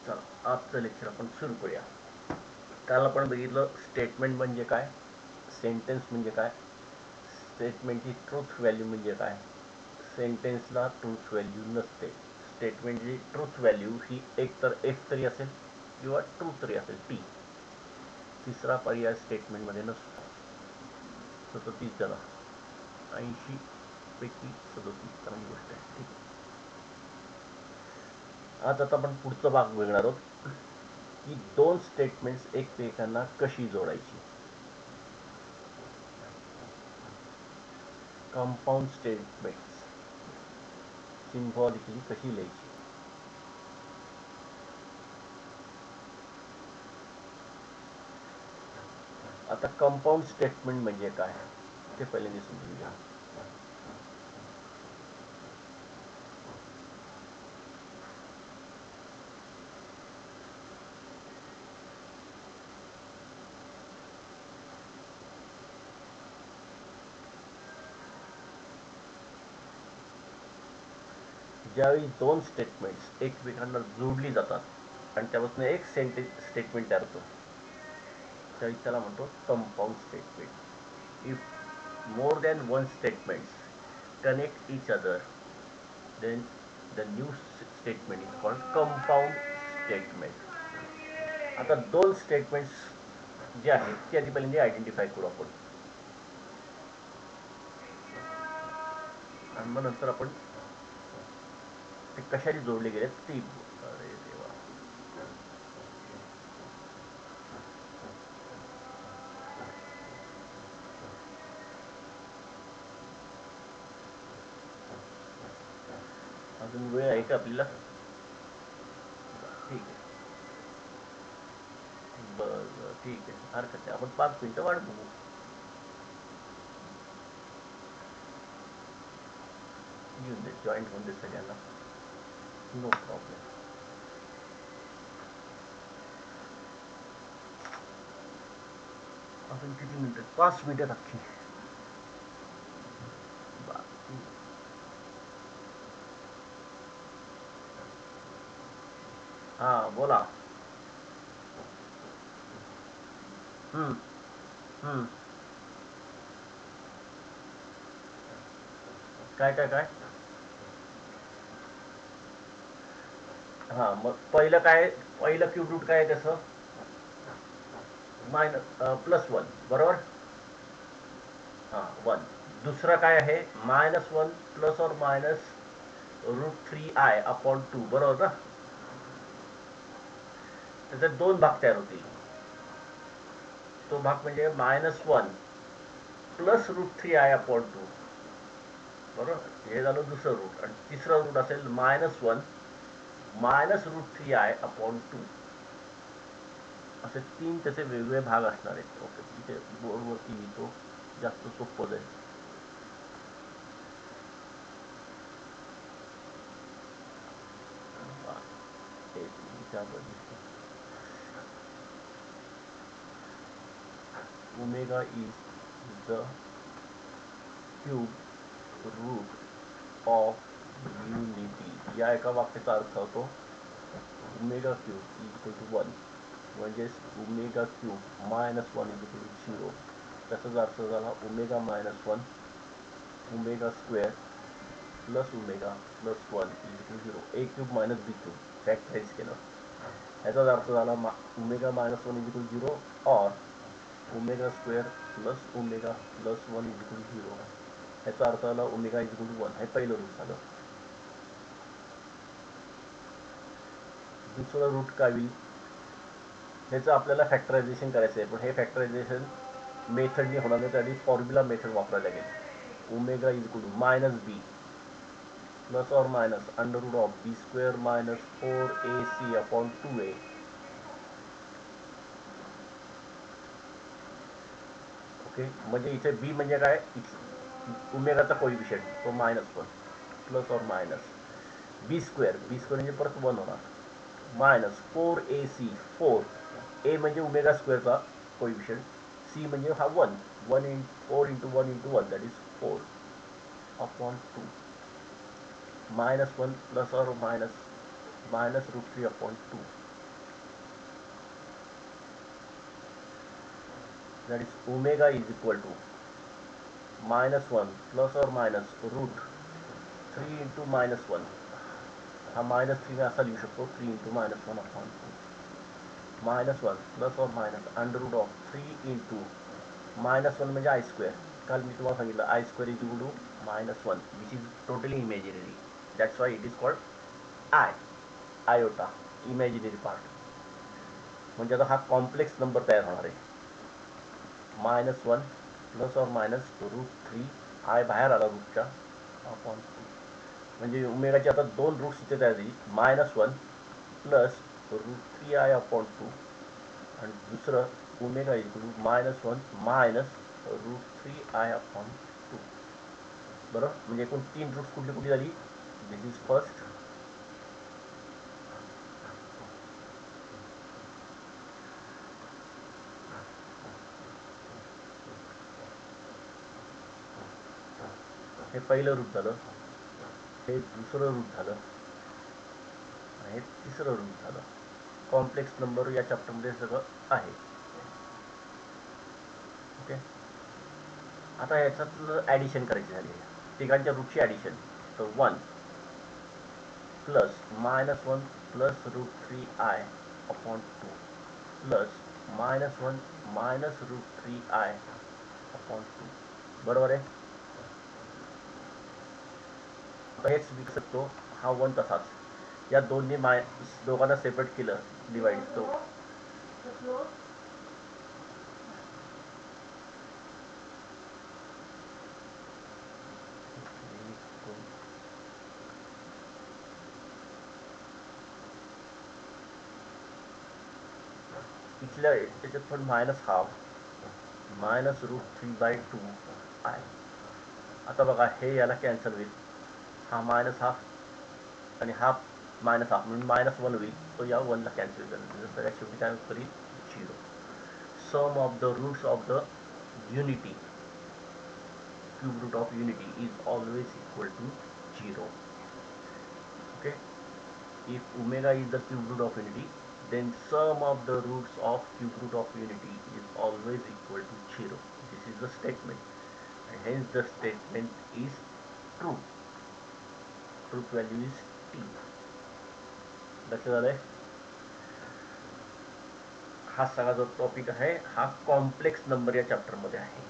चला आजचं लेक्चर आपण सुरू करूया. काल आपण बघितलं स्टेटमेंट म्हणजे काय, सेंटेन्स म्हणजे काय, स्टेटमेंटची ट्रूथ व्हॅल्यू म्हणजे काय, सेंटेन्सला ट्रूथ व्हॅल्यू नसते. स्टेटमेंटची ट्रूथ व्हॅल्यू ही एक तर एफ तरी असेल किंवा ट्रू तरी असेल, टी. तिसरा पर्याय स्टेटमेंटमध्ये नसतो. 37 झाला, 80 पैकी 37 चांगली गोष्ट आहे. ठीक आहे, आज आता आपण पुढचा भाग बघणार आहोत की दोन स्टेटमेंट्स एकमेकांना कशी जोडायची. कंपाऊंड स्टेटमेंट्स सिम्बॉलिकली कशी लिहायची. आता कंपाऊंड स्टेटमेंट म्हणजे काय ते पहिल्यांदा समजून घ्या. ज्यावेळी दोन स्टेटमेंट्स एकमेकांना जोडली जातात आणि त्यापासून एक स्टेटमेंट तयार होतो त्यावेळी त्याला म्हणतो compound statement. If more than one statements connect each other then the new statement is called compound statement. आता दोन स्टेटमेंट्स जे आहेत ते आधी पहिल्यांदा आयडेंटिफाय करू आपण आणि मग नंतर आपण ते कशाने जोडले गेले ते. अरे देवा, अजून वेळ आहे का आपल्याला? ठीक आहे, बरं ठीक आहे, हरकत नाही. आपण 5 मिनिटं वाट बघू. येऊन दे, जॉईंट होऊन दे सगळ्यांना, नो प्रॉब्लेम. अजून किती मिनिटं? 5 मिनिटं अख्खी. हा बोला. हम्म हम्म काय काय काय? हा, मग पहिलं काय, पहिलं क्यूब रूट काय आहे त्याचं? +1 बरोबर. हा 1. दुसरा काय आहे? -1 प्लस और मायनस √3i/2 बरोबर ना. त्याचे दोन भाग तयार होतील. तो भाग म्हणजे -1 प्लस √3i/2 बरोबर. हे झालं दुसरं रूट आणि तिसरं रूट असेल -1 मायनस √3i/2. असे 3 त्याचे वेगवेगळे भाग असणार आहेत. ओके, तिथे बोर्डवरती लिहितो, जास्त सोपं जाईल. Omega is the cube root of unity. या एका वाक्याचा अर्थ होतो omega cube is equal to 1 म्हणजेच omega cube -1 is equal to 0. त्याचाच अर्थ झाला omega -1 omega square plus omega plus 1 is equal to 0. A cube minus b cube factorise केलं. ह्याचाच अर्थ झाला ओमेगा -1 इज इक्वल टू 0 और omega square plus omega plus 1 is equal to 0. ह्याचा अर्थ झाला ओमेगा इज इक्वल टू 1. हे पहिलं रूट झालं. दुसरं रूट काय होईल? ह्याचं आपल्याला फॅक्टरायझेशन करायचं आहे, पण हे फॅक्टरायझेशन मेथडने होणार नाही. त्यासाठी फॉर्म्युला मेथड वापरायला लागेल. Omega is equal to -b plus और minus √b² minus 4ac/2a. Okay, म्हणजे इथे बी म्हणजे काय? ओमेगाचा कोइफिशियंट तो -1 प्लस और मायनस b² म्हणजे परत 1 होणार मायनस 4ac 4. ए म्हणजे ओमेगा स्क्वेअरचा कोइफिशियंट, सी म्हणजे हा 1 4 × 1 × 1 दॅट इज 4/2 -1 प्लस और minus -√3/2. that is omega is equal to -1 plus or minus root 3 into -1. हा -3 में असा लिहू शकतो 3 into -1 upon 2. -1 प्लस और minus under root of 3 into -1 म्हणजे आय स्क्वेअर. काल मी तुम्हाला सांगितलं i square is equal to -1 which is totally imaginary. That's why it is called i iota imaginary part. म्हणजे आता हा कॉम्प्लेक्स नंबर तयार होणार आहे. -1 प्लस और मायनस √3 आय बाहेर आला रूटच्या अपॉन 2. म्हणजे ओमेगाची आता दोन रूट्स इथे तयार झाली. -1 प्लस √3i अपॉन 2 आणि दुसरं omega is equal to -1 minus √3i upon 2. बरोबर. म्हणजे एकूण 3 रूट्स कुठली कुठली झाली. दिस इज फर्स्ट, हे पहिलं रूट झालं, हे दुसरं रूट झालं, हे तिसरं रूट झालं. कॉम्प्लेक्स नंबर या चॅप्टरमध्ये सगळं आहे. ओके. आता ह्याच्यातलं ॲडिशन करायची झाली आहे तिघांच्या रूटची ॲडिशन. तर 1 plus -1 plus √3i upon 2 plus -1 minus √3i upon 2. बरोबर आहे. आता हेच विकू शकतो. हा 1 तसाच. या दोन्ही दोघांना सेपरेट केलं डिवाइड तो इथल्या याच्यात पण -1/2 -√3/2 आहे. आता बघा हे याला कॅन्सल होईल. हा -1/2 आणि हा -1/2 म्हणून -1 होईल. तो या 1ला कॅन्सल करेल. सगळ्यात शेवटी काय उत्तर येईल 0. Sum of the roots of the unity cube root of unity is always equal to 0. Okay. If omega is the cube root of unity, then sum of the roots of cube root of unity is always equal to 0. This is the statement, and hence the statement is true. Truth value is t. लक्षात आलंय. हा सगळा जो topic आहे हा complex number या chapter मध्ये आहे.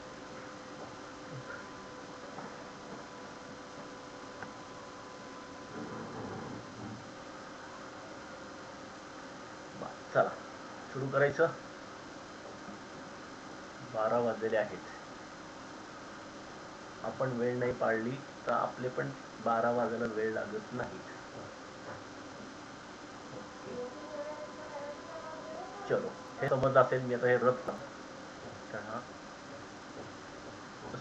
चला सुरू करायचं. 12 वाजलेले आहेत. आपण वेळ नाही पाळली तर आपले पण 12 वाजायला वेळ लागत नाही. चलो हे समजलं असेल. मी आता हे रद्द हा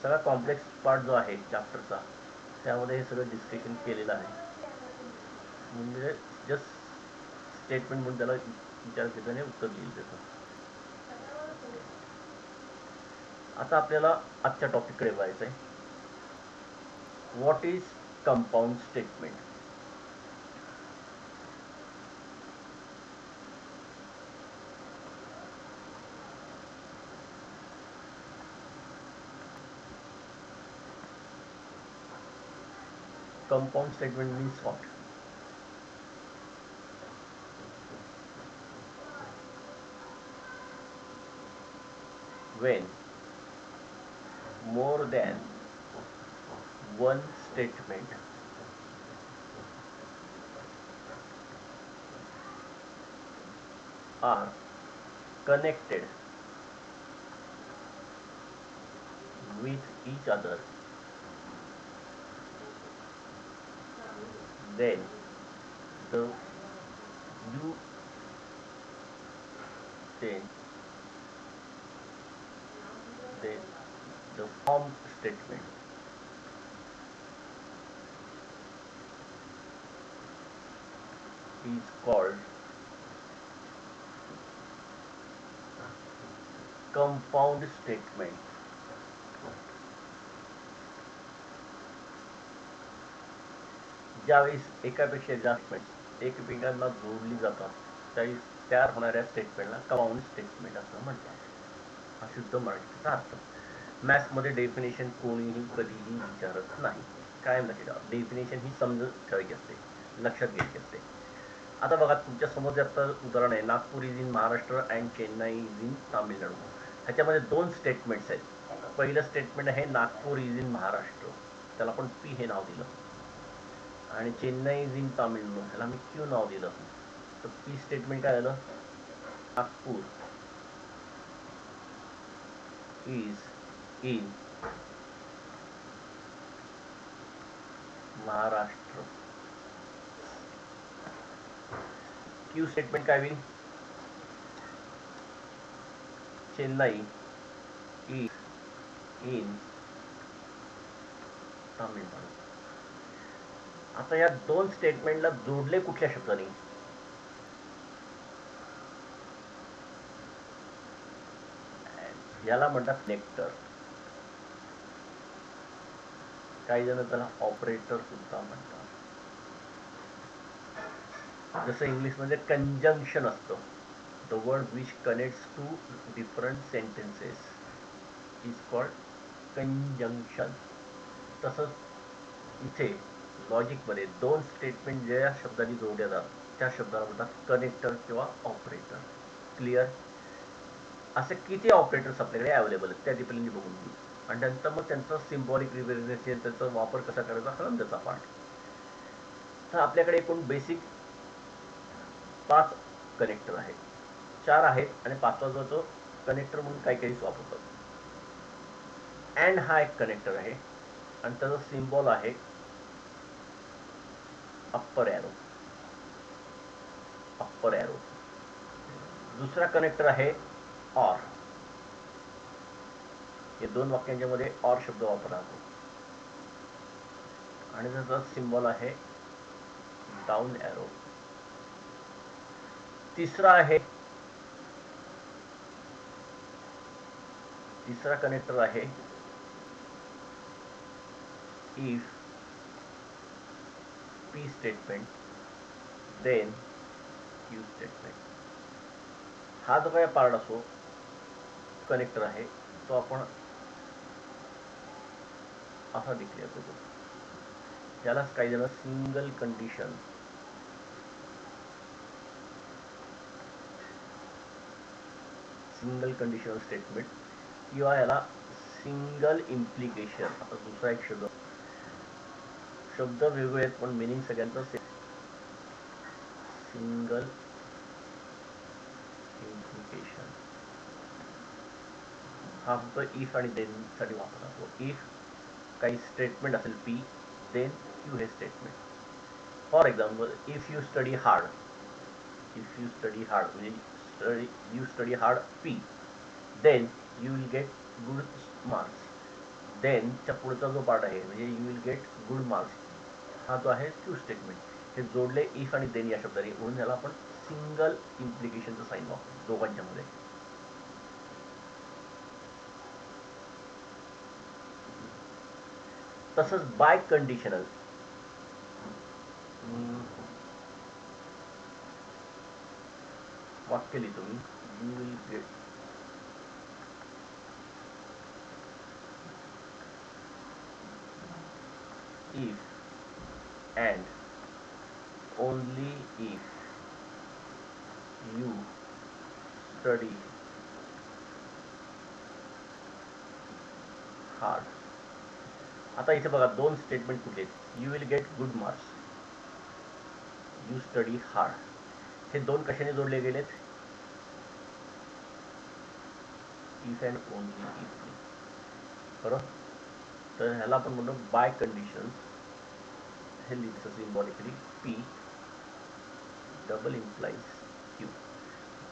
सगळा कॉम्प्लेक्स पार्ट जो आहे चॅप्टरचा त्यामध्ये हे सगळं डिस्कशन केलेलं आहे. म्हणजे जस्ट स्टेटमेंट म्हणून त्याला विचार केल्याने उत्तर लिहिलं त्याचं. आता आपल्याला आजच्या टॉपिककडे वळायचं आहे. What is compound statement. Compound statement means what? When more than one statement are connected with each other, then the you then the form statement is called compound statement. ज्यावेळेस एकापेक्षा जास्त एकमेकांना जोडली जातात त्यावेळेस तयार होणाऱ्या स्टेटमेंटला कंपाऊंड स्टेटमेंट असं म्हणतात. हा शुद्ध मराठीचा अर्थ. मॅथ्समध्ये डेफिनेशन कोणीही कधीही विचारत नाही. काय लक्षात ठेवा, डेफिनेशन ही समजून ठेवायची असते, लक्षात घ्यायची असते. आता बघा तुमच्या समोर जे आता उदाहरण आहे, Nagpur is in Maharashtra and Chennai is in Tamil Nadu. ह्याच्यामध्ये दोन स्टेटमेंट्स आहेत. पहिलं स्टेटमेंट आहे नागपूर इज इन महाराष्ट्र, त्याला आपण पी हे नाव दिलं, आणि चेन्नई इज इन तामिळनाडू, ह्याला मी क्यू नाव दिलं. तर पी स्टेटमेंट काय झालं, Nagpur is in Maharashtra. Q statement काय होईल, चेन्नई इज इन तामिळनाडू. आता या दोन स्टेटमेंटला जोडले कुठल्या शब्दाने, याला म्हणतात कनेक्टर. काही जण त्याला ऑपरेटर सुद्धा म्हणतात. जसं इंग्लिशमध्ये कंजंक्शन असतं, the word which connects to different sentences is called conjunction. तसंच इथे लॉजिकमध्ये दोन स्टेटमेंट ज्या शब्दांनी जोडले जातात त्या शब्दाला म्हणतात कनेक्टर किंवा ऑपरेटर. क्लिअर. असे किती ऑपरेटर्स आपल्याकडे अवेलेबल आहेत त्या डिपेंडली बघून घेऊ, आणि नंतर मग त्यांचा सिम्बॉलिक रिप्रेझेंटेशन, त्याचा वापर कसा करायचा हा त्याचा पार्ट. तर आपल्याकडे एकूण बेसिक 5 कनेक्टर आहेत, 4 आहेत, आणि 5वा जो तो कनेक्टर म्हणून काही काही वापरतात. अँड हा एक कनेक्टर आहे, आणि त्याचा सिम्बॉल आहे अप्पर एरो. Upper arrow. दुसरा कनेक्टर आहे ऑर. हे दोन वाक्यांच्या मध्ये ऑर शब्द वापरला जातो, आणि त्याचा सिम्बॉल आहे डाऊन एरो. तिसरा कनेक्टर आहे if P statement then Q statement. हा जो काही पार्ट असो कनेक्टर आहे तो आपण असा डिक्लेअर करतो. यालाच काही जण सिंगल कंडिशन स्टेटमेंट किंवा याला सिंगल इम्प्लिकेशन. आता दुसरा एक शब्द वेगवेगळे आहेत पण मिनिंग सगळ्यांचा सेम. सिंगल इम्प्लिकेशन हा फक्त इफ आणि देन साठी वापरला जातो. इफ काही स्टेटमेंट असेल पी, देन क्यू हे statement. For example, if you study hard म्हणजे you study hard p, then you will get good marks. Then च्या पुढचा जो पार्ट आहे म्हणजे you will get good marks, हा जो आहे क्यू स्टेटमेंट. हे जोडले इफ आणि देन या शब्दाने, म्हणून याला आपण सिंगल इम्प्लिकेशनचं साईन वापरतो दोघांच्या मध्ये. तसंच बाय कंडिशनल वाक्य लिहितो मी, you will get if and only if you study hard. आता इथे बघा दोन स्टेटमेंट कुठले आहेत, you will get good marks, you study hard. हे दोन कशाने जोडले गेलेत, इफ अँड ओनली इफ. बरोबर. तर ह्याला आपण म्हणतो बाय कंडिशन. हे लिहितं symbolically P double implies Q.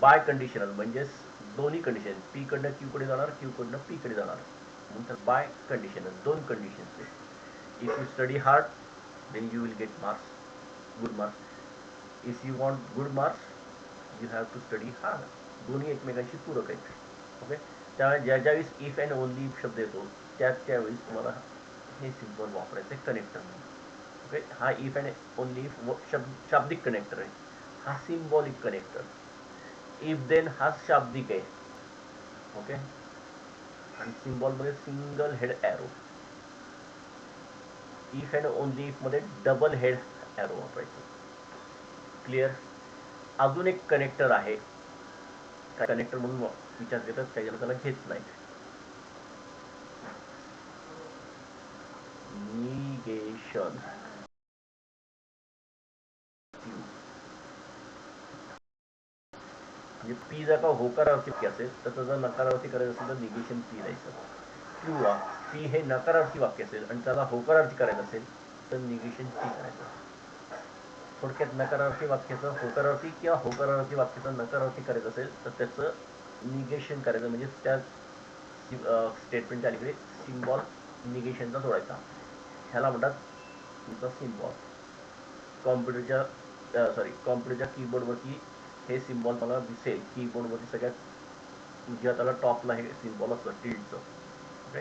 Biconditional म्हणजेच दोन्ही कंडिशन, पी कडनं क्यू कडे जाणार, क्यू कडनं पी कडे जाणार. नंतर बाय कंडिशनल दोन कंडिशन्स आहेत. If you study hard then you will get marks, good marks. If you want good marks you have to study hard. दोन्ही एकमेकांशी पूरक आहेत. ओके. त्यामुळे ज्यावेळेस इफ अँड ओनली शब्द येतो त्यावेळेस तुम्हाला हे सिम्बॉल वापरायचं आहे कनेक्टर म्हणून. ओके. हा इफ अँड ओनली शाब्दिक कनेक्टर आहे, हा सिम्बॉलिक कनेक्टर. इफ देन हा शाब्दिक आहे. ओके. आणि सिम्बॉल मध्ये single head arrow, if and only if मध्ये डबल हेड एरो वापरायचं. क्लिअर. अजून एक कनेक्टर आहे, काय कनेक्टर म्हणून विचार घेतात, काही जण त्याला घेत नाही. निगेशन. म्हणजे पी जर का होकारार्थी असेल तर त्याचा नकारार्थी करायचं असेल तर निगेशन पी द्यायचं, किंवा पी हे नकारार्थी वाक्य असेल आणि त्याला होकारार्थी करायचं असेल तर निगेशन टी करायचं. थोडक्यात नकारार्थी वाक्याचं होकारार्थी किंवा होकारार्थी वाक्याचं नकारार्थी करायचं असेल तर त्याचं निगेशन करायचं, म्हणजे त्या स्टेटमेंटच्या अलीकडे सिम्बॉल निगेशनचा जोडायचा. ह्याला म्हणतात तुमचा सिम्बॉल. कॉम्प्युटरच्या कीबोर्डवरती हे सिम्बॉल मला दिसेल. कीबोर्डवरती सगळ्यात उजव्या त्याला टॉपला हे सिम्बॉल असतं टिल्डचं. ओके,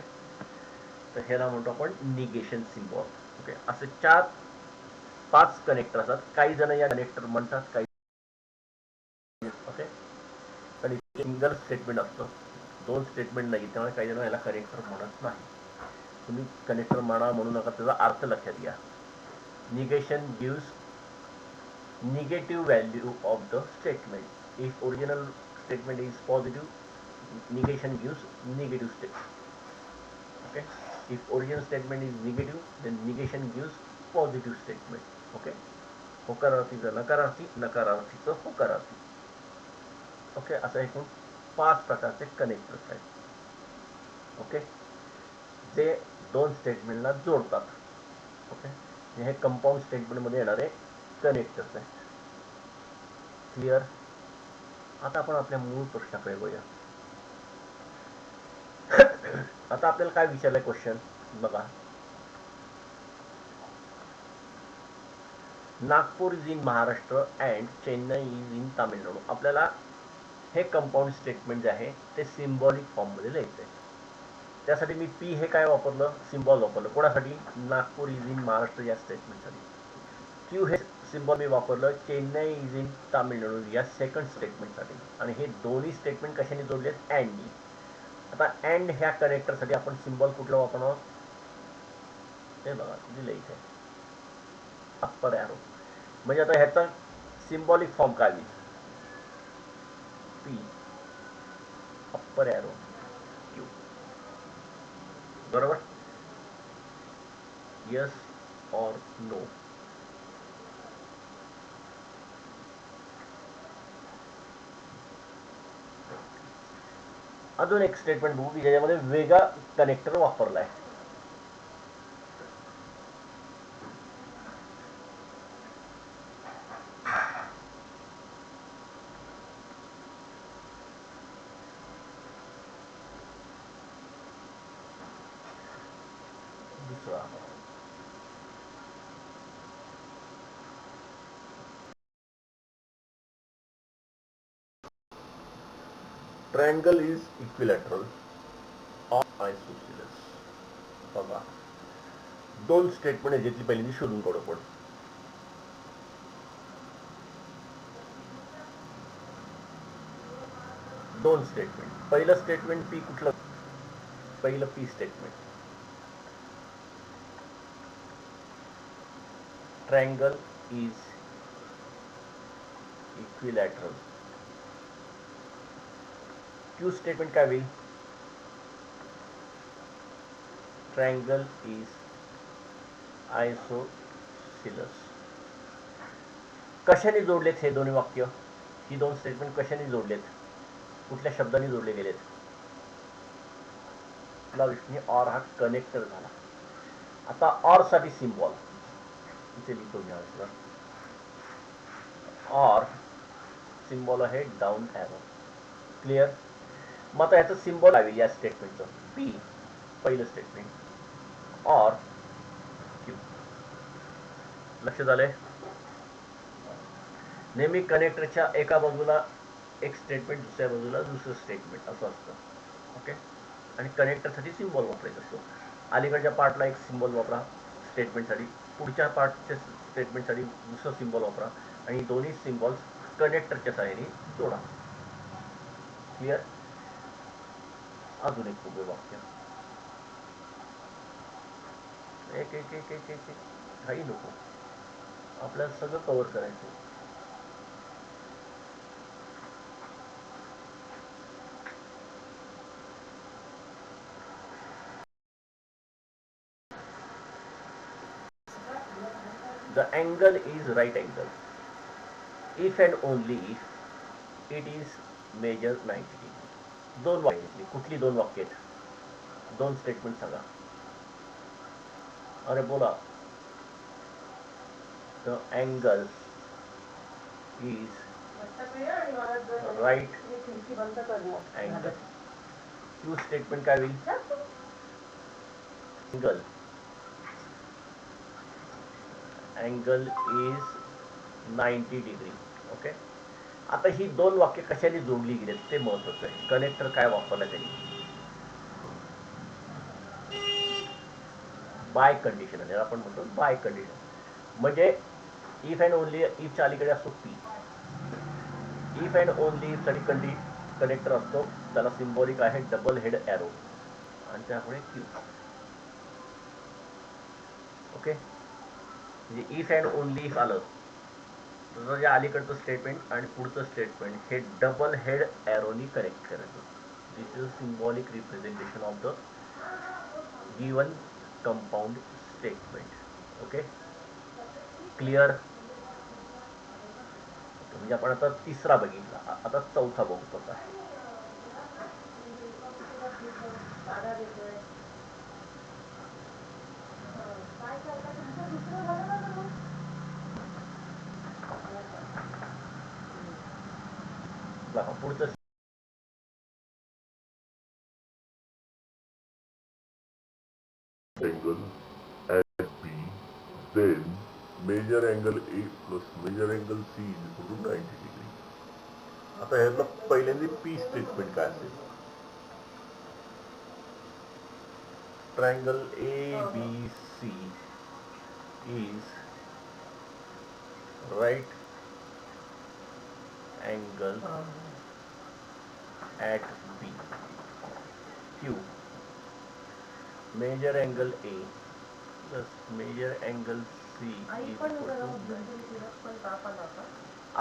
तर ह्याला म्हणतो आपण निगेशन सिम्बॉल. ओके, असे 4-5 कनेक्टर असतात. काही जण या कनेक्टर म्हणतात, काही ओके, आणि सिंगल स्टेटमेंट असतं, 2 स्टेटमेंट नाही, त्यामुळे काही जण याला कनेक्टर म्हणत नाही. तुम्ही कनेक्टर म्हणू नका, त्याचा अर्थ लक्षात घ्या. Negation gives negative value of the statement. If original statement is positive, negation gives negative statement. Okay, if original statement is negative, then negation gives positive statement. Okay, होकारार्थीचं नकारार्थी, नकारार्थीचं होकारार्थी. ओके, असं एकूण 5 प्रकारचे कनेक्टर्स आहेत. ओके, जे 2 स्टेटमेंटला जोडतात. Okay, हे compound स्टेटमेंटमध्ये येणारे कनेक्टर्स आहेत. क्लिअर. आता आपण आपल्या मूळ प्रश्नाकडे वळूया. आता आपल्याला काय विचारलंय क्वेश्चन बघा. Nagpur is in Maharashtra and Chennai is in Tamil Nadu. आपल्याला हे कंपाऊंड स्टेटमेंट जे आहे ते सिम्बॉलिक फॉर्ममध्ये लिहायचं आहे. त्यासाठी मी पी हे काय वापरलं, सिम्बॉल वापरलं. कोणासाठी, नागपूर इज इन महाराष्ट्र या स्टेटमेंटसाठी. क्यू हे सिम्बॉल मी वापरलं चेन्नई इज इन तामिळनाडू या सेकंड स्टेटमेंटसाठी. आणि हे दोन्ही स्टेटमेंट कशाने जोडलेत, अँडनी. आता अँड ह्या कनेक्टरसाठी आपण सिम्बॉल कुठला वापरणार, ते बघा दिलं इथे, अप्पर एरो. म्हणजे आता ह्याचा सिम्बॉलिक फॉर्म काय होईल, पी अप्पर एरो क्यू. बरोबर, यस और नो. अजून एक स्टेटमेंट बघू की ज्याच्यामध्ये वेगळा कनेक्टर वापरलाय. दुसरा triangle is equilateral or isosceles. बघा 2 स्टेटमेंट घेतली, पहिल्यांदा शोधून काढू आपण. दोन स्टेटमेंट. पहिलं स्टेटमेंट पी कुठलं, पहिलं P statement. Triangle is equilateral. Q statement काय होईल, ट्रायंगल इज आयसोसेलेस. कशाने जोडलेत हे दोन्ही वाक्य, ही 2 स्टेटमेंट कशाने जोडलेत, कुठल्या शब्दाने जोडले गेलेत, आपला विषय ऑर हा कनेक्टर झाला. आता ऑर साठी सिम्बॉल इथे लिहितो घ्या. ऑर सिम्बॉल आहे डाऊन एरो. क्लिअर. मग आता याचं सिम्बॉल आहे या स्टेटमेंटचं, पी पहिलं स्टेटमेंट, ऑर क्यू. लक्ष झालंय. नेहमी कनेक्टरच्या एका बाजूला एक स्टेटमेंट, दुसऱ्या बाजूला दुसरं स्टेटमेंट असं असतं. ओके, आणि कनेक्टरसाठी सिम्बॉल वापरायचा असतो. अलीकडच्या पार्टला एक सिम्बॉल वापरा स्टेटमेंटसाठी, पुढच्या पार्टच्या स्टेटमेंटसाठी दुसरं सिम्बॉल वापरा, आणि दोन्ही सिम्बॉल्स कनेक्टरच्या सहाय्याने जोडा. क्लिअर. अजून एक उभे वाक्य. एक एक एक एक एक काही नको, आपल्याला सगळं कव्हर करायचं. The angle is right angle if and only if it is measure 90 degree. दोन वाक्य, कुठली दोन वाक्य आहेत? दोन स्टेटमेंट सांगा. अरे बोला. The angle is right angle. Q statement काय होईल? angle is 90 degree. ओके. आता ही दोन वाक्य कशाने जोडली गेली ते महत्वाचं आहे. कनेक्टर काय वापरला त्यांनी? Bicondition. आपण म्हणतो बाय कंडिशन म्हणजे इफ अँड ओनली इफच्या अलीकडे असतो P. If and only if साठी कनेक्टर असतो, त्याला सिम्बॉलिक आहे डबल हेड एरो आणि त्यामुळे क्यू. ओके. म्हणजे इफ अँड ओनली इफ आलं तर या अलीकडचं स्टेटमेंट आणि पुढचं स्टेटमेंट हे डबल हेड एरोनी कनेक्ट करायचं. This is symbolic representation of the given compound statement. Okay. Clear. म्हणजे आपण आता तिसरा बघितला, आता चौथा बघतो. पुढचं angle at B, then measure angle A plus measure angle C is equal to 90 degree. आता ह्यातलं पहिल्यांदा पी स्टेटमेंट काय असेल? Triangle ABC is right angle at B. Q measure angle A plus measure angle C is equal to.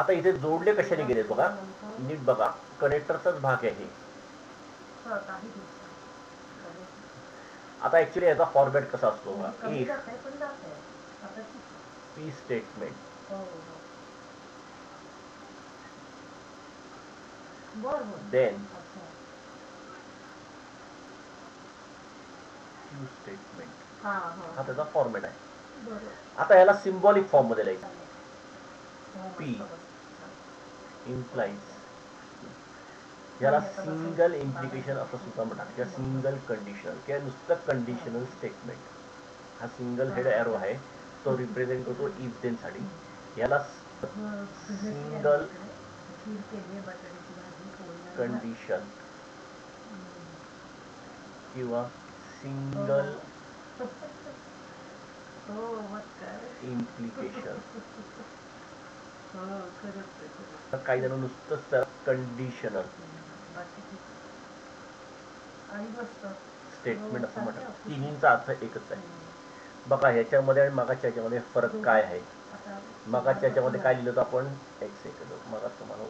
आता इथे जोडले कशाने गेले बघा, नीट बघा. कनेक्टरचाच भाग आहे. आता ऍक्च्युली याचा फॉर्मॅट कसा असतो? P statement then Q statement. हा त्याचा फॉर्मॅट आहे. आता याला सिम्बॉलिक फॉर्म मध्ये लिहायचं. पी इम्प्लाइज, याला सिंगल इम्प्लिकेशन असं सुद्धा म्हणतात किंवा सिंगल कंडिशनल किंवा नुसतं कंडिशनल स्टेटमेंट. हा सिंगल हेड एरो आहे, तो रिप्रेझेंट करतो इफ देन साठी. याला सिंगल कंडिशन किंवा सिंगल इम्प्लिकेशन. काही जण नुसतं कंडिशनल स्टेटमेंट असं म्हणतात. तिन्हींचा अर्थ एकच आहे. बघा ह्याच्यामध्ये आणि मगाच्या ह्याच्यामध्ये फरक काय आहे? मगाच्या ह्याच्यामध्ये काय लिहिलं होतं आपण? एक सेकंड, मग तुम्हाला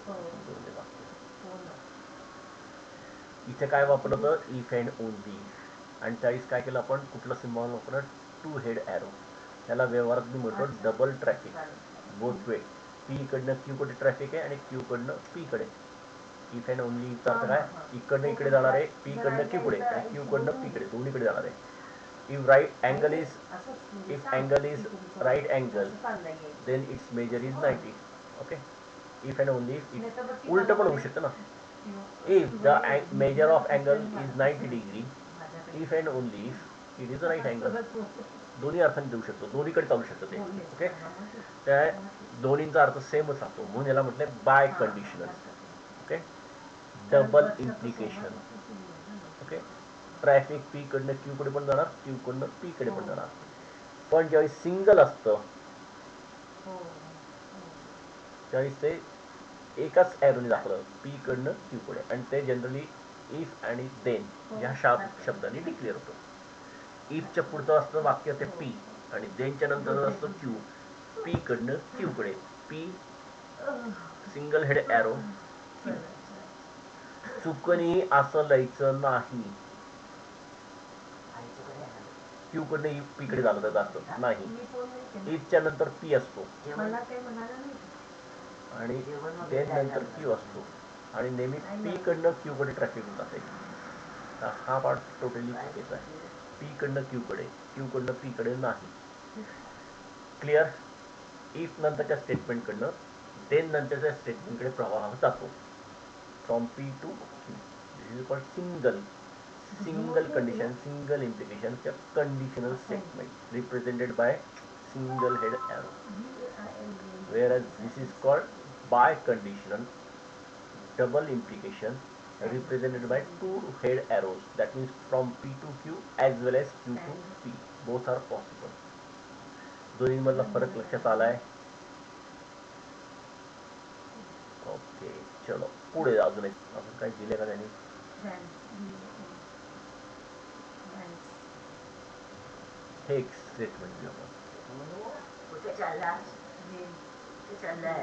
इथे काय वापरलं होतं? If and only. आणि त्यावेळेस काय केलं आपण? कुठलं सिम्बॉल वापरलं? Two head arrow. त्याला व्यवहारात मी म्हणतो double traffic, both way. P कडनं क्यू कडे ट्रॅफिक आहे आणि क्यू कडनं पी कडे. इफ अँड ओनली चा अर्थ काय? इकडनं इकडे जाणार आहे, पी कडनं क्यू कडे आणि क्यू कडनं पी कडे, दोन्हीकडे जाणार आहे. If right angle is, if angle is right angle, then its measure is 90. Okay. If and only if it उलट पण होऊ शकतं ना. If the measure of angle is 90 degree, if and only if it is right angle. दोन्ही अर्थाने देऊ शकतो, दोन्हीकडे चालू शकतं ते. ओके. त्या दोन्हींचा अर्थ सेमच असतो, म्हणून याला म्हटलंय biconditional. Okay. Double implication. Okay. Traffic P कडनं क्यू कडे पण जाणार, क्यू कडनं पी कडे पण जाणार. पण ज्यावेळी सिंगल असतं त्यावेळेस ते एकाच एरोने दाखवलं, पी कडनं क्यू कडे, आणि ते जनरली इफ आणि देन या शब्दाने डिक्लेअर होतं. इफच्या पुढचं असतं वाक्य ते पी आणि देनच्या नंतर असतं क्यू. पी कडनं क्यू कडे. P single head arrow q. चुकणी असं लिहायचं नाही. क्यू कडनं पी कडे झालं तर जास्त नाही. इफच्या नंतर पी असतो आणि देन नंतर क्यू असतो आणि नेहमी पी कडनं क्यू कडे ट्रॅफिक होत जाते. हा पार्ट टोटली चुकीचा आहे. पी कडनं क्यू कडे, क्यू कडनं पी कडे नाही. क्लिअर. इफ नंतरच्या स्टेटमेंट कडनं देन नंतरच्या स्टेटमेंट कडे प्रवाह जातो. From P to Q. This is called single condition, single implication, conditional statement represented by single head arrow, whereas this is called biconditional double implication represented by two head arrows, that means from P to Q as well as Q to P. Both are possible. दोन्ही मधला फरक लक्षात आलाय. Okay, चलो पुढे अजून काही दिले का त्यांनी? हे एक स्टेटमेंट घेऊ आपण. कुठे चालला? कुठे चाललाय?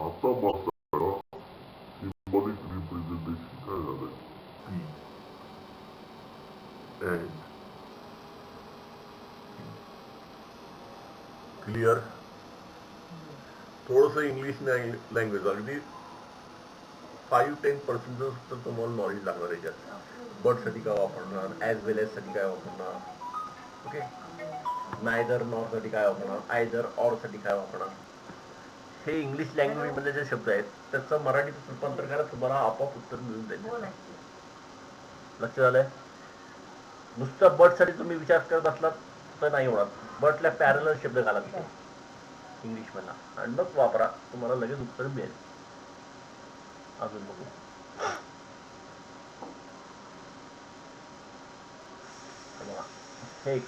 आता बघा सिंबॉलिक रिप्रेझेंटेशन काय झालंय. P and clear. थोडंसं इंग्लिश लँग्वेज अगदी 5-10% तर तुम्हाला नॉलेज लागणार याच्यात. बटसाठी काय वापरणार, ॲज वेल एज साठी काय वापरणार, ओके, नायदर नॉर साठी काय वापरणार, आयदर ऑर साठी काय वापरणार. हे इंग्लिश लँग्वेज मध्ये जे शब्द आहेत त्याचं मराठीत रूपांतर करा, तुम्हाला आपोआप उत्तर मिळून जाईल. लक्षात आलंय. नुसतं बट साठी तुम्ही विचार करत असलात तर नाही होणार. बटला पॅरलल शब्द घाला तिथे इंग्लिश मधला आणि मग वापरा, तुम्हाला लगेच उत्तर मिळेल. अजून बघू. हे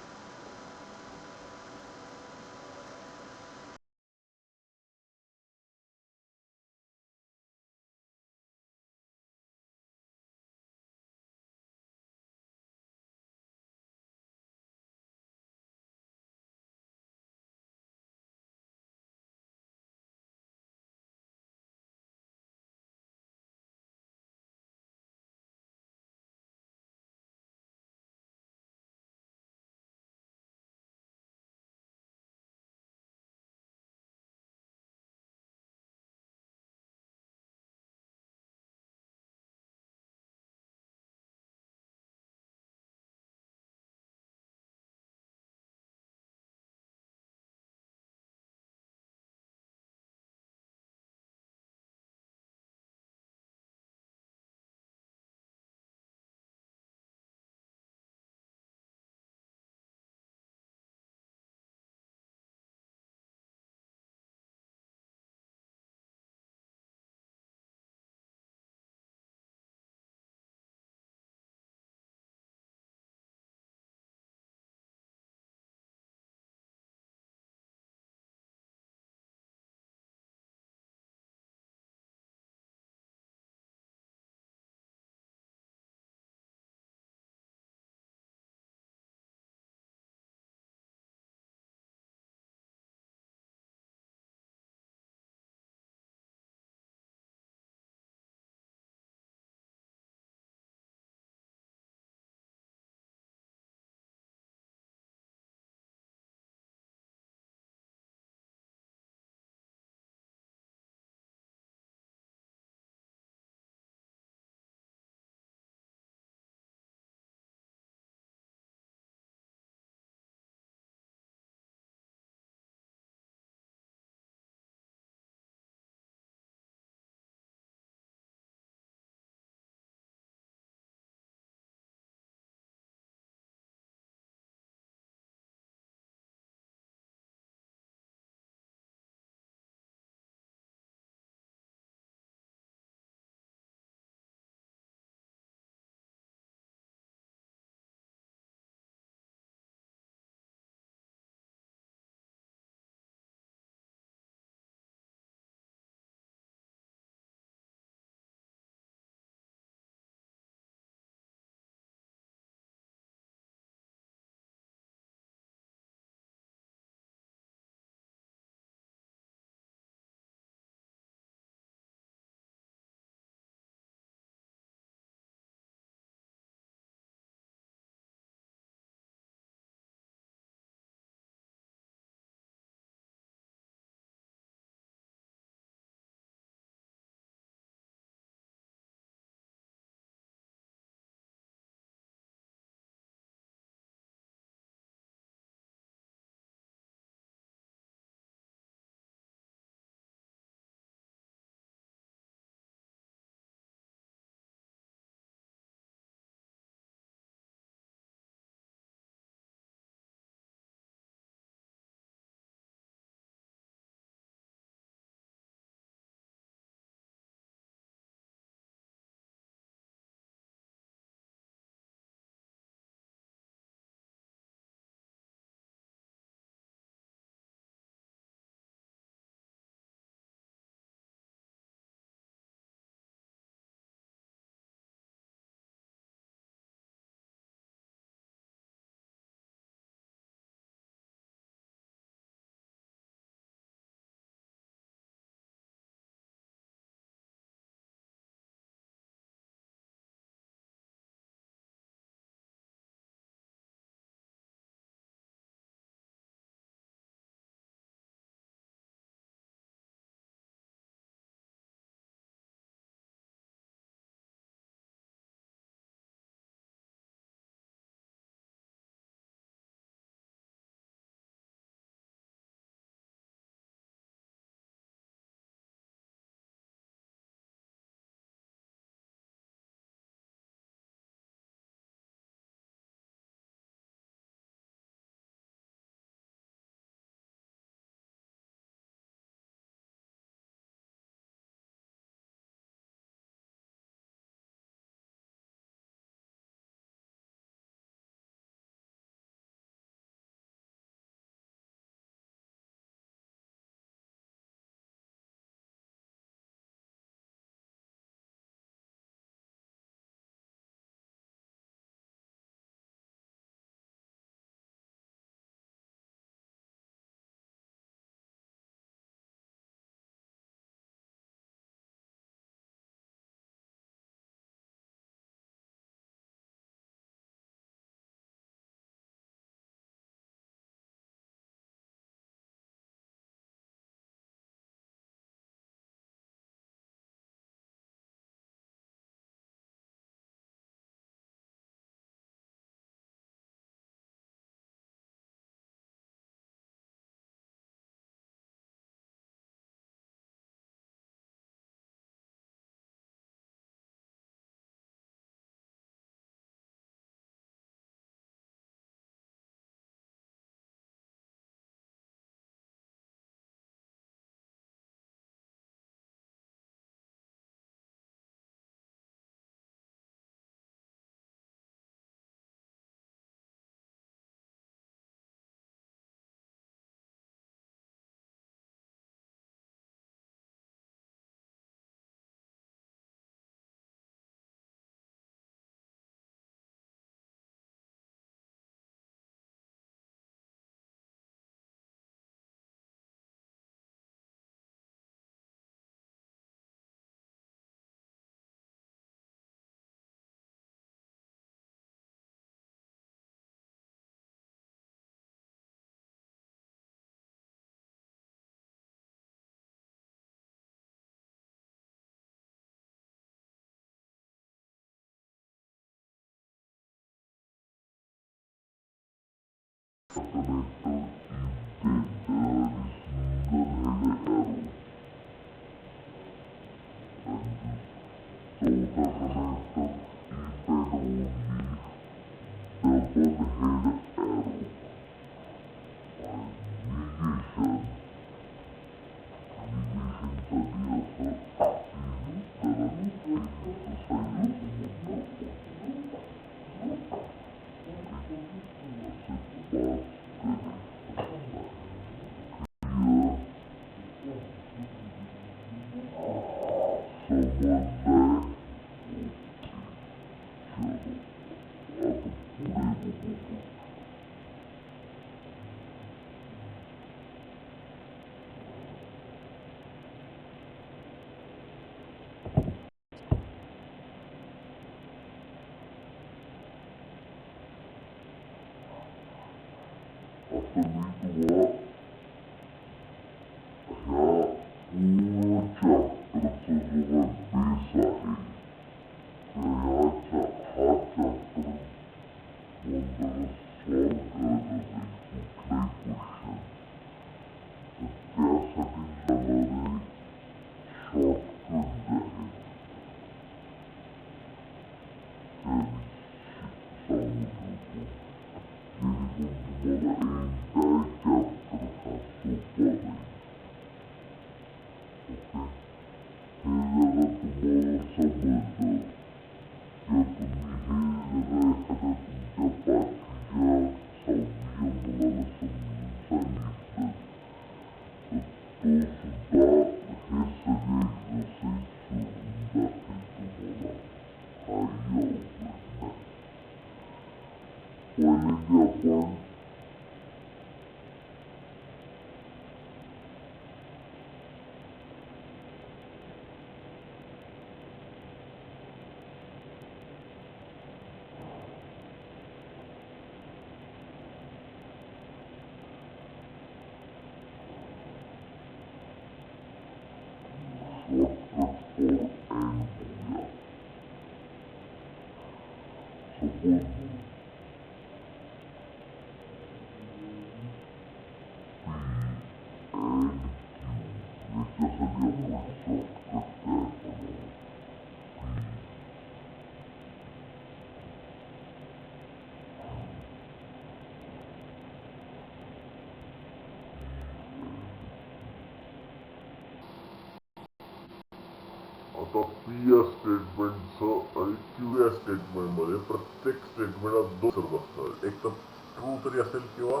आता पी या स्टेटमेंटचं आणि क्यू या स्टेटमेंटमध्ये प्रत्येक स्टेटमेंटात दोन सर्व असतात, एक तर ट्रू तरी असेल किंवा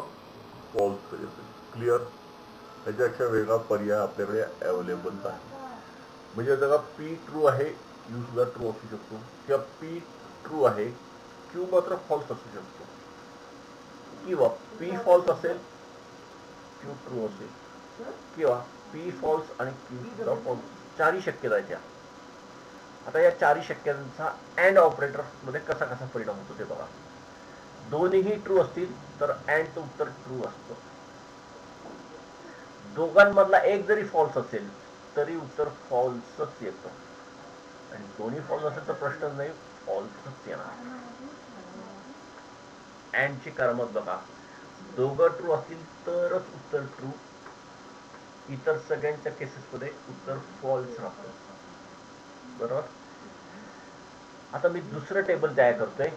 फॉल्स तरी असेल. क्लिअर? त्याच्यापेक्षा वेगळा पर्याय आपल्याकडे अवेलेबल आहे. म्हणजे जर पी ट्रू आहे, क्यू सुद्धा ट्रू असू शकतो, किंवा पी ट्रू आहे, क्यू मात्र फॉल्स असू शकतो, किंवा पी फॉल्स असेल, क्यू ट्रू असेल, किंवा पी फॉल्स आणि क्यू सुद्धा फॉल्स. चारही शक्यता आहेत त्या. आता या चारही शक्यतांचा अँड ऑपरेटर मध्ये कसा कसा परिणाम होतो ते बघा. दोन्हीही ट्रू असतील तर अँडचं उत्तर ट्रू असतं. दोघांमधला एक जरी फॉल्स असेल तरी उत्तर फॉल्सच येतं, आणि दोन्ही फॉल्स असेल तर प्रश्न नाही, फॉल्सच येणार. अँडची करामत बघा, दोघं ट्रू असतील तरच उत्तर ट्रू, इतर सगळ्यांच्या केसेसमध्ये उत्तर फॉल्स राहतं. बरोबर? आता मी दुसरं टेबल तयार करतोय.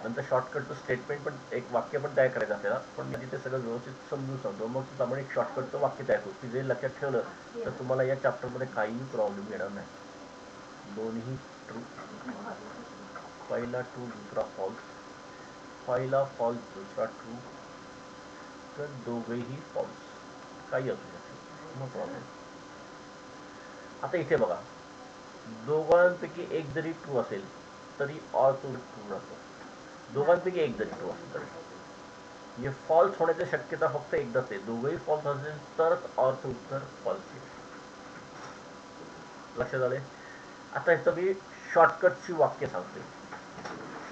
नंतर शॉर्टकटचं स्टेटमेंट पण, एक वाक्य पण तयार करायचं आपल्याला, पण मी ते सगळं व्यवस्थित समजून सांगतो. मग आपण एक शॉर्टकटचं वाक्य तयार करू, की जे लक्षात ठेवलं तर तुम्हाला या चॅप्टरमध्ये काहीही प्रॉब्लेम येणार नाही. दोन्ही ट्रू, पहिला ट्रू दुसरा फॉल्स, पहिला फॉल्स दुसरा ट्रू, तर दोघेही फॉल्स, काही असू शकते, नो प्रॉब्लेम. आता इथे बघा, दोघांपैकी एक जरी ट्रू असेल तरी ऑल ट्रू राहतो. दोघांपैकी एक जरी ट्रू असेल तरी म्हणजे फॉल्स होण्याची शक्यता फक्त एकदाच आहे. दोघंही फॉल्स असेल तरच ऑरचं उत्तर फॉल्स येईल. लक्षात आले? आता ह्याचं मी शॉर्टकटची वाक्य सांगते.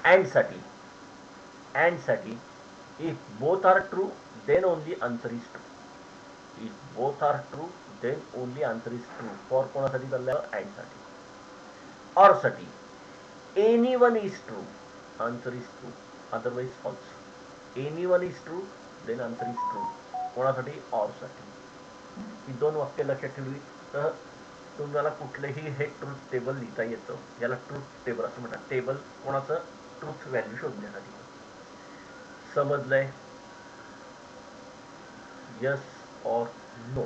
अँड साठी if both are true then only answer is true. If both are true then only answer is true. For कोणासाठी चाललं? अँड साठी. ऑर साठी anyone is true, answer is true, otherwise false. Anyone is true then answer is true. कोणासाठी? Or साठी. ही दोन वाक्य लक्षात ठेवली तर तुम्हाला कुठलेही हे ट्रूथ टेबल लिहिता येतं. याला ट्रूथ टेबल असं म्हणतात. टेबल कोणाचं? ट्रूथ व्हॅल्यू शोधण्यासाठी. समजलंय? Yes or no?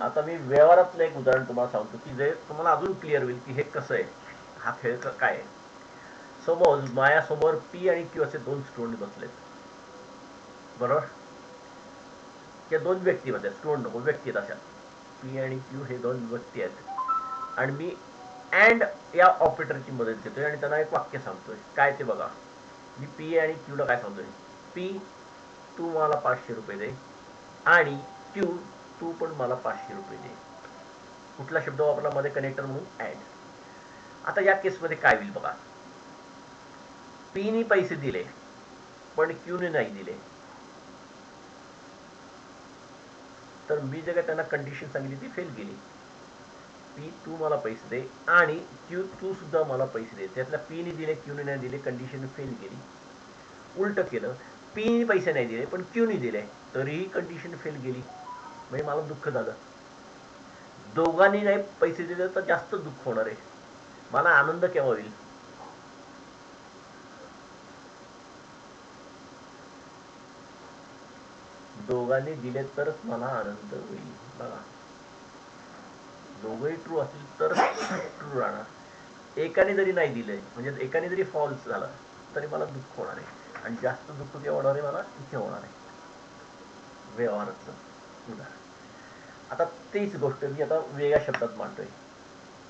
आता मी व्यवहारातलं एक उदाहरण तुम्हाला सांगतो की जे तुम्हाला अजून क्लिअर होईल की हे कसं आहे, हा खेळ काय आहे. समोर माझ्यासमोर पी आणि क्यू असे दोन स्टुडंट बसलेत, बरोबर? या दोन व्यक्ती होत्या, स्टुडंट नको, व्यक्ती आहेत. अशा पी आणि क्यू हे दोन व्यक्ती आहेत आणि मी अँड या ऑपरेटरची मदत घेतोय आणि त्यांना एक वाक्य सांगतोय. काय ते बघा. मी पी आणि क्यूला काय सांगतोय? पी तू मला 500 रुपये दे आणि क्यू तू पण मला 500 रुपये दे. कुठला शब्द वापरला मध्ये? कनेक्टर म्हणून अँड. आता या केसमध्ये काय होईल बघा. पीने पैसे दिले पण क्यूने नाही दिले, तर मी जे काय त्यांना कंडिशन सांगितली ती फेल गेली. पी तू मला पैसे दे आणि क्यू तू सुद्धा मला पैसे दे. त्यातल्या पीने दिले क्यूने नाही दिले, कंडिशन फेल गेली. उलट केलं, पीने पैसे नाही दिले पण क्यूने दिले तरीही कंडिशन फेल गेली. म्हणजे मला दुःख झालं. दोघांनी नाही पैसे दिले तर जास्त दुःख होणार आहे. मला आनंद केव्हा होईल? दोघांनी दिले तरच मला आनंद होईल. बघा, दोघंही ट्रू असतील तर ट्रू राहणार. एकाने जरी नाही दिले म्हणजे एकाने जरी फॉल्स झाला तरी मला दुःख होणार आहे. आणि जास्त दुःख केव्हा होणार आहे? मला इथे होणार आहे. व्यवहाराचं उदाहरण. आता तीच गोष्ट मी आता वेगळ्या शब्दात मांडतोय.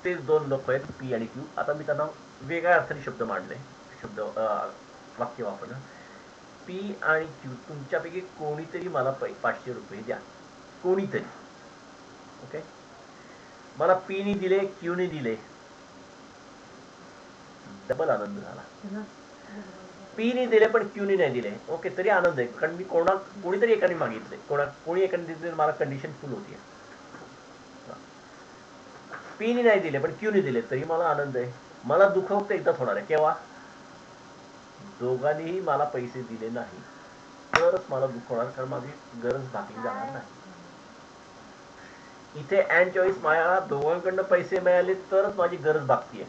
तेच दोन लोक आहेत पी आणि क्यू. आता मी त्यांना वेगळ्या अर्थाने शब्द मांडले, शब्द वाक्य वापरलं. पी आणि क्यू तुमच्यापैकी कोणीतरी मला 500 रुपये द्या. कोणीतरी. ओके. मला पीने दिले क्यूने दिले, डबल आनंद झाला. पीने दिले पण क्यूने नाही दिले, ओके, तरी आनंद आहे. कारण मी कोणीतरी एकाने मागितले, कोणी एकाने दिले, मला कंडिशन फुल होती. पीने नाही दिले पण क्यूने दिले तरी मला आनंद आहे. मला दुःख फक्त एकदाच होणार आहे. केव्हा? दोघांनीही मला पैसे दिले नाही तरच मला दुःख होणार, कारण माझी गरज भागली जाणार नाही. इथे अँड चॉईस, मला दोघांकडनं पैसे मिळाले तरच माझी गरज भागतीये.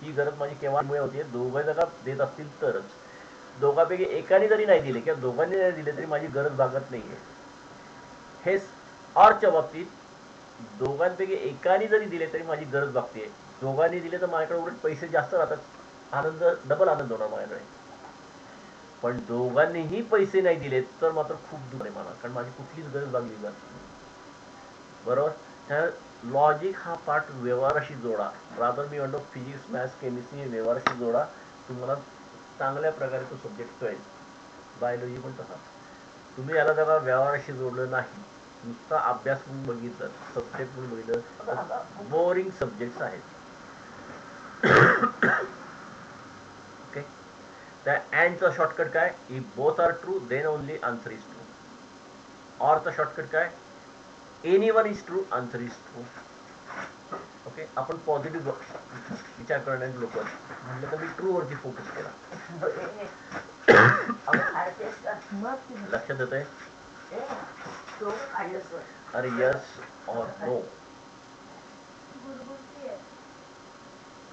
ही गरज माझी केव्हा होतीये? दोघं जर देत असतील तरच. दोघांपैकी एकाने जरी नाही दिले किंवा दोघांनी नाही दिले तरी माझी गरज भागत नाहीये. हे ऑरच्या बाबतीत दोघांपैकी एकाने जरी दिले तरी माझी गरज भागतीये. दोघांनी दिले तर माझ्याकडे उलट पैसे जास्त राहतात, आनंद, डबल आनंद होणार माझ्याकडे. पण दोघांनीही पैसे नाही दिले तर मात्र खूप दुःख आहे मला, कारण माझी कुठलीच गरज भागली जात नाही. बरोबर? त्या लॉजिक हा पार्ट व्यवहाराशी जोडा. रादर मी म्हणतो फिजिक्स, मॅथ्स, केमिस्ट्री व्यवहाराशी जोडा, तुम्हाला चांगल्या प्रकारे तो सब्जेक्ट कळेल. बायोलॉजी पण तसा. तुम्ही याला जरा व्यवहाराशी जोडलं नाही, नुसता अभ्यास म्हणून बघितलं, सब्जेक्ट म्हणून बघितलं, बोरिंग सब्जेक्ट्स आहेत. ओके. त्या अँडचा शॉर्टकट काय? If both are true then only answer is true. ऑरचा शॉर्टकट काय? Anyone is true, answer is true. Okay. आपण पॉझिटिव्ह विचार करणारे लोक म्हटलं तर मी ट्रू वरती फोकस केला. लक्षात येतंय? अरे यस और नो?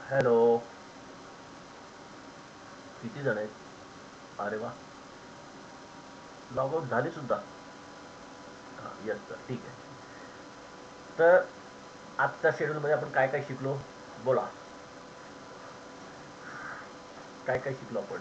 हॅलो, किती जण आहेत? अरे वा, लॉग आउट झाली सुद्धा. हा, यस सर, ठीक आहे. तर आजच्या शेड्यूल मध्ये आपण काय काय शिकलो? बोला, काय काय शिकलो आपण?